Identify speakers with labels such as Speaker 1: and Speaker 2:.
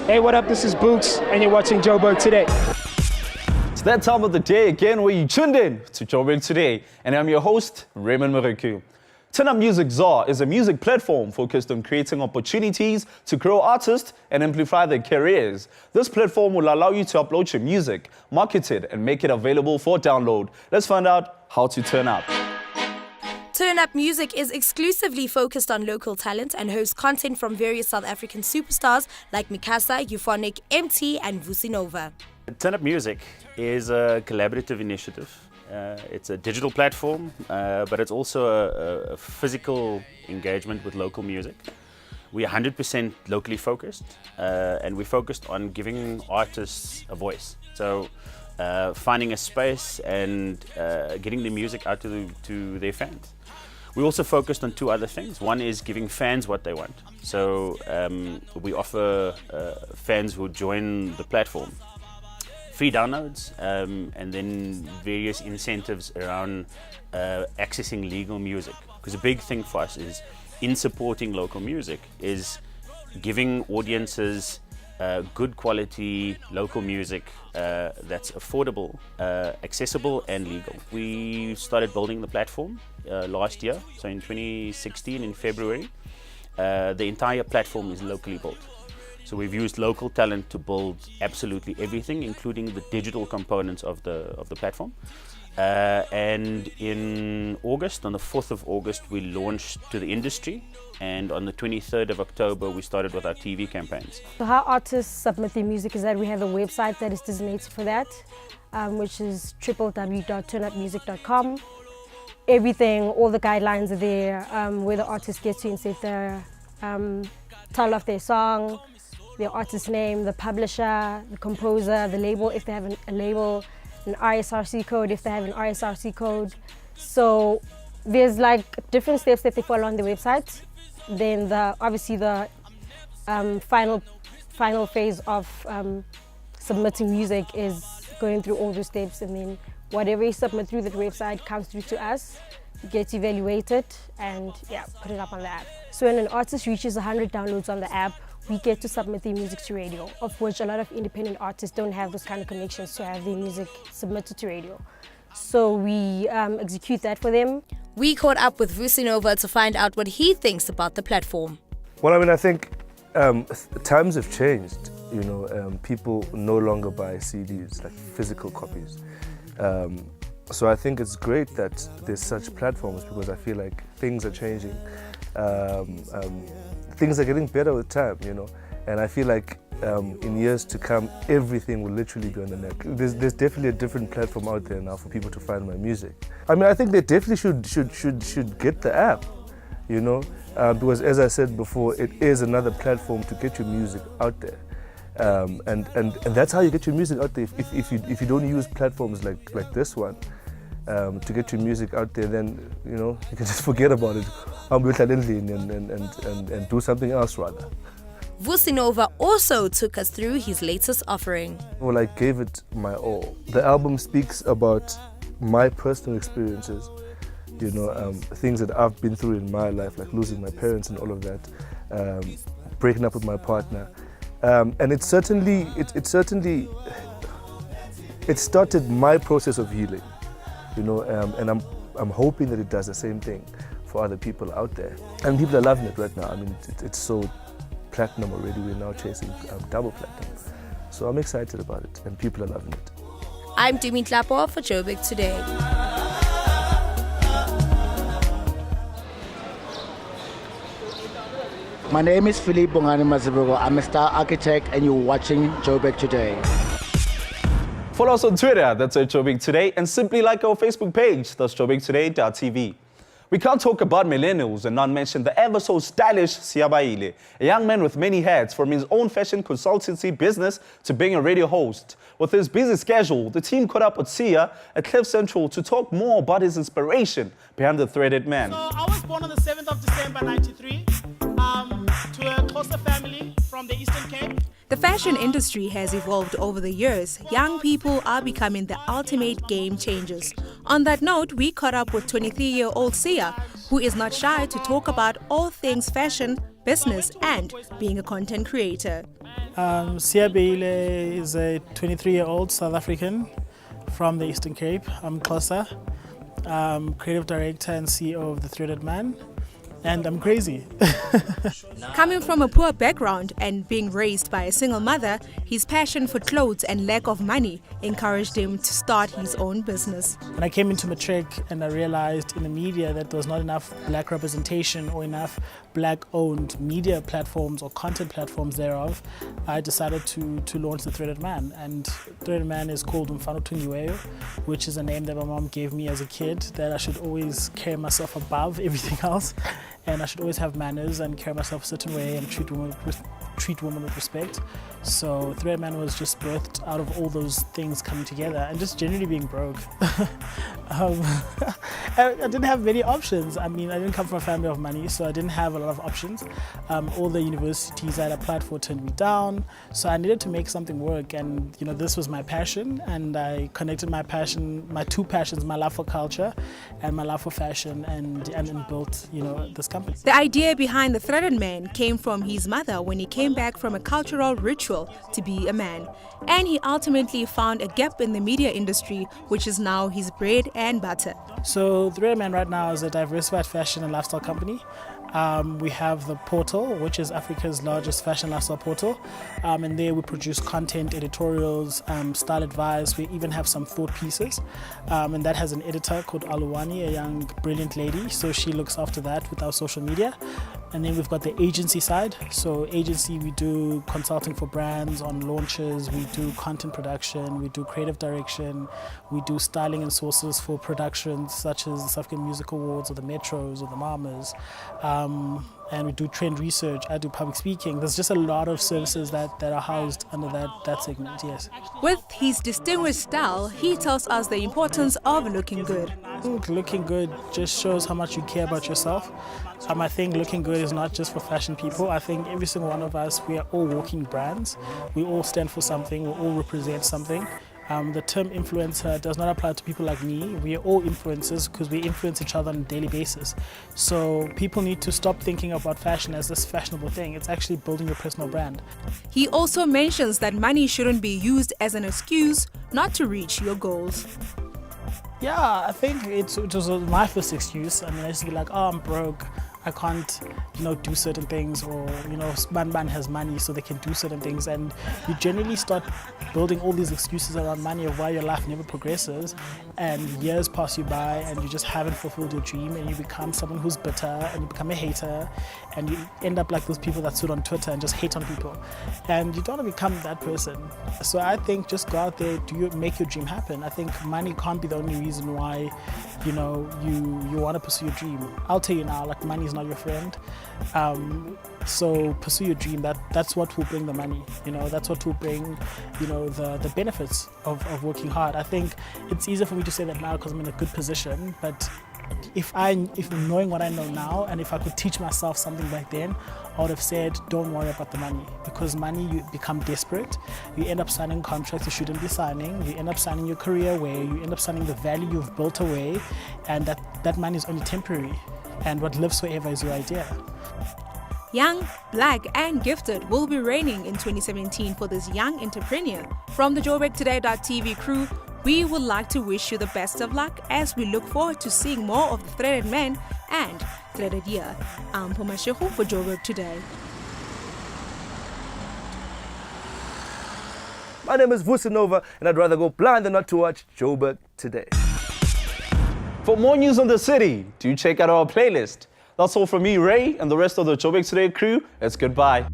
Speaker 1: Hey, what up? This is Boots, and you're watching Joburg Today.
Speaker 2: It's that time of the day again where you tuned in to Joburg Today, and I'm your host, Raymond Muriku. TurnUp Music Czar is a music platform focused on creating opportunities to grow artists and amplify their careers. This platform will allow you to upload your music, market it, and make it available for download. Let's find out how to turn up.
Speaker 3: TurnUp Music is exclusively focused on local talent and hosts content from various South African superstars like Mikasa, Euphonic, MT, and Vusinova.
Speaker 4: TurnUp Music is a collaborative initiative. It's a digital platform, but it's also a physical engagement with local music. We're 100% locally focused, and we're focused on giving artists a voice. So finding a space and getting the music out to their fans. We also focused on two other things. One is giving fans what they want. So we offer fans who join the platform free downloads and then various incentives around accessing legal music. Because a big thing for us is in supporting local music is giving audiences good quality local music that's affordable, accessible and legal. We started building the platform last year, so in 2016 in February. The entire platform is locally built. So we've used local talent to build absolutely everything, including the digital components of the platform. And in August, on the 4th of August, we launched to the industry. And on the 23rd of October, we started with our TV campaigns.
Speaker 5: So how artists submit their music is that we have a website that is designated for that, which is www.turnupmusic.com. Everything, all the guidelines are there, where the artist gets to insert the title of their song, their artist name, the publisher, the composer, the label, if they have a label, an ISRC code, if they have an ISRC code. So there's like different steps that they follow on the website. Then obviously the final phase of submitting music is going through all those steps, and then whatever you submit through that website comes through to us, gets evaluated, and put it up on the app. So when an artist reaches 100 downloads on the app, we get to submit their music to radio, of which a lot of independent artists don't have those kind of connections to have their music submitted to radio. So we execute that for them.
Speaker 3: We caught up with Vusinova to find out what he thinks about the platform.
Speaker 6: Well, I mean, I think times have changed. You know, people no longer buy CDs, like physical copies. So I think it's great that there's such platforms, because I feel like things are changing. Things are getting better with time, you know, and I feel like in years to come, everything will literally be on the net. There's definitely a different platform out there now for people to find my music. I mean, I think they definitely should get the app, you know, because as I said before, it is another platform to get your music out there. And that's how you get your music out there. If you don't use platforms like this one to get your music out there, then you know you can just forget about it and do something else rather.
Speaker 3: Vusinova also took us through his latest offering.
Speaker 6: Well, I gave it my all. The album speaks about my personal experiences, you know, things that I've been through in my life, like losing my parents and all of that, breaking up with my partner. And it started my process of healing, you know, and I'm hoping that it does the same thing for other people out there. And people are loving it right now. I mean, it's so platinum already. We're now chasing double platinum. So I'm excited about it, and people are loving it.
Speaker 3: I'm Dumi Tlapo for Joburg Today.
Speaker 7: My name is Philippe Bongani Mazibugo. I'm a star architect, and you're watching Joburg Today.
Speaker 2: Follow us on Twitter, that's at Joburg Today, and simply like our Facebook page, that's joburgtoday.tv. We can't talk about millennials and not mention the ever so stylish Siabaile, a young man with many hats, from his own fashion consultancy business to being a radio host. With his busy schedule, the team caught up with Sia at Cliff Central to talk more about his inspiration behind the threaded man.
Speaker 8: So I was born on the 7th of December 93 to a Xhosa family from the Eastern Cape.
Speaker 3: The
Speaker 8: fashion industry has evolved over the years, young people are becoming the ultimate game changers. On that note, we caught up with 23-year-old Sia, who is not shy to talk about all things fashion, business, and being a content creator.
Speaker 9: Sia Beile is a 23-year-old South African from the Eastern Cape. I'm Xhosa. I'm creative director and CEO of The Threaded Man, and I'm crazy.
Speaker 8: Coming from a poor background and being raised by a single mother, his passion for clothes and lack of money encouraged him to start his own business.
Speaker 9: When I came into Matric and I realized in the media that there was not enough black representation or enough black-owned media platforms or content platforms thereof, I decided to launch The Threaded Man. And Threaded Man is called Umfano Tungiweyo, which is a name that my mom gave me as a kid, that I should always carry myself above everything else, and I should always have manners and carry myself a certain way and treat women with respect. So Threaded Man was just birthed out of all those things coming together and just generally being broke. I didn't have many options. I mean, I didn't come from a family of money, so I didn't have a lot of options. All the universities I had applied for turned me down, so I needed to make something work, and this was my passion, and I connected my two passions, my love for culture and my love for fashion, and built this company.
Speaker 8: The idea behind The Threaded Man came from his mother when he came back from a cultural ritual to be a man, and he ultimately found a gap in the media industry, which is now his bread and butter.
Speaker 9: So Threaded Man right now is a diversified fashion and lifestyle company. We have the portal, which is Africa's largest fashion lifestyle portal, and there we produce content, editorials, style advice. We even have some thought pieces, and that has an editor called Aluwani, a young brilliant lady, so she looks after that with our social media. And then we've got the agency side. So agency, we do consulting for brands on launches, we do content production, we do creative direction, we do styling and sources for productions such as the South African Music Awards or the Metros or the Mamas. And we do trend research, I do public speaking. There's just a lot of services that are housed under that segment, yes.
Speaker 8: With his distinguished style, he tells us the importance of looking good.
Speaker 9: Looking good just shows how much you care about yourself. I think looking good is not just for fashion people. I think every single one of us, we are all walking brands. We all stand for something, we all represent something. The term influencer does not apply to people like me. We are all influencers because we influence each other on a daily basis. So people need to stop thinking about fashion as this fashionable thing. It's actually building your personal brand.
Speaker 8: He also mentions that money shouldn't be used as an excuse not to reach your goals.
Speaker 9: Yeah, I think it was my first excuse. I mean, I used to be like, oh, I'm broke. I can't, do certain things, or, man has money so they can do certain things, and you generally start building all these excuses around money of why your life never progresses, and years pass you by and you just haven't fulfilled your dream, and you become someone who's bitter, and you become a hater, and you end up like those people that sit on Twitter and just hate on people, and you don't want to become that person. So I think just go out there, make your dream happen. I think money can't be the only reason why, you want to pursue your dream. I'll tell you now, like, money is not your friend. So pursue your dream. That's what will bring the money. That's what will bring, the benefits of working hard. I think it's easier for me to say that now because I'm in a good position. But if knowing what I know now, and if I could teach myself something back then, I would have said, don't worry about the money, because money, you become desperate. You end up signing contracts you shouldn't be signing. You end up signing your career away. You end up signing the value you've built away, and that money is only temporary. And what lives forever is your idea.
Speaker 8: Young, black, and gifted will be reigning in 2017 for this young entrepreneur. From the JoburgToday.tv crew, we would like to wish you the best of luck as we look forward to seeing more of the Threaded Man and Threaded Year. I'm Pumashehu for Joburg Today.
Speaker 6: My name is Vusinova, and I'd rather go blind than not to watch Joburg Today.
Speaker 2: For more news on the city, do check out our playlist. That's all from me, Ray, and the rest of the Joburg Today crew. It's goodbye.